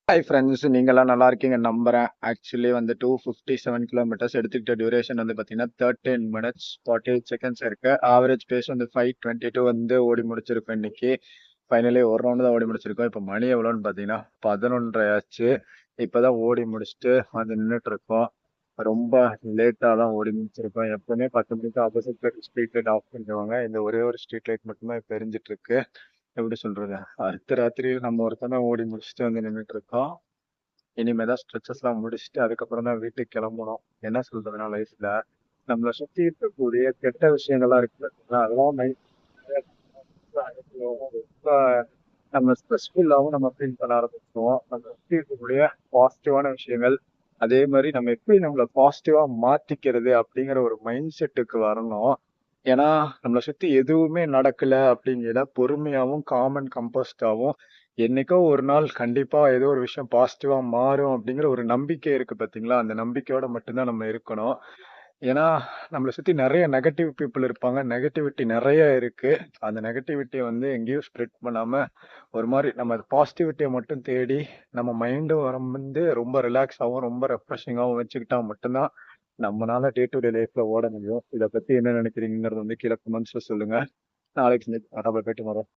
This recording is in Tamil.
ஹாய் ஃப்ரெண்ட்ஸ், நீங்கலாம் நல்லா இருக்கீங்க நம்புறேன். ஆக்சுவலி வந்து 257 கிலோமீட்டர்ஸ் எடுத்துக்கிட்ட டியூரேஷன் வந்து பார்த்தீங்கன்னா 13 மினிட்ஸ் 48 செகண்ட்ஸ் இருக்கு. ஆவரேஜ் பேஸ் வந்து 5:22 வந்து ஓடி முடிச்சிருக்கோம் இன்னைக்கு. ஃபைனலி ஒரு ரவுண்டு தான் ஓடி முடிச்சிருக்கோம். இப்போ மணி எவ்வளோன்னு பார்த்தீங்கன்னா 11:30 ஆச்சு. இப்போதான் ஓடி முடிச்சுட்டு வந்து நின்றுட்டு இருக்கோம். ரொம்ப லேட்டாக தான் ஓடி முடிச்சிருக்கோம். எப்பவுமே 10 மணிக்கு ஆப்போசிட் ஸ்ட்ரீட் லைட் ஆஃப் பண்ணிடுவாங்க. இந்த ஒரே ஒரு ஸ்ட்ரீட் லைட் மட்டும்தான் இப்போ எரிஞ்சிட்டு இருக்கு. எப்படி சொல்றது, அடுத்த ராத்திரி நம்ம ஒருத்தனை ஓடி முடிச்சுட்டு வந்து நின்றுட்டு இருக்கோம். இனிமே தான் ஸ்ட்ரெச்சஸ்லாம் முடிச்சுட்டு அதுக்கப்புறம் தான் வீட்டுக்கு கிளம்பணும். என்ன சொல்றதுன்னா லைஃப்ல நம்மளை சுத்தி இருக்கக்கூடிய கெட்ட விஷயங்கள்லாம் இருக்கு பார்த்தீங்களா, அதெல்லாம் ரொம்ப நம்ம ஸ்ட்ரெஸ்ஃபுல்லாகவும் நம்ம ஃபீல் பண்ண ஆரம்பிச்சிருவோம். நம்ம சுத்தி இருக்கக்கூடிய பாசிட்டிவான விஷயங்கள், அதே மாதிரி நம்ம எப்படி நம்மளை பாசிட்டிவா மாத்திக்கிறது அப்படிங்கிற ஒரு மைண்ட் செட்டுக்கு வரணும். ஏன்னா நம்மளை சுத்தி எதுவுமே நடக்கல அப்படிங்கிற பொறுமையாவும் காம் அண்ட் கம்போஸ்டாவும் என்னைக்கோ ஒரு நாள் கண்டிப்பா ஏதோ ஒரு விஷயம் பாசிட்டிவா மாறும் அப்படிங்கிற ஒரு நம்பிக்கை இருக்கு பாத்தீங்களா, அந்த நம்பிக்கையோட மட்டும்தான் நம்ம இருக்கணும். ஏன்னா நம்மளை சுத்தி நிறைய நெகட்டிவ் பீப்புள் இருப்பாங்க, நெகட்டிவிட்டி நிறைய இருக்கு. அந்த நெகட்டிவிட்டியை வந்து எங்கேயும் ஸ்ப்ரெட் பண்ணாம ஒரு மாதிரி நம்ம பாசிட்டிவிட்டியை மட்டும் தேடி நம்ம மைண்டும் வந்து ரொம்ப ரிலாக்ஸாகவும் ரொம்ப ரெஃப்ரெஷிங்காகவும் வச்சுக்கிட்டா மட்டும்தான் நம்மளால டே டு டே லைஃப்ல ஓட முடியும். இதை பத்தி என்ன நினைக்கிறீங்கிறது வந்து கீழே கமெண்ட்ஸ்ல சொல்லுங்க. நாளைக்கு போயிட்டு வரோம்.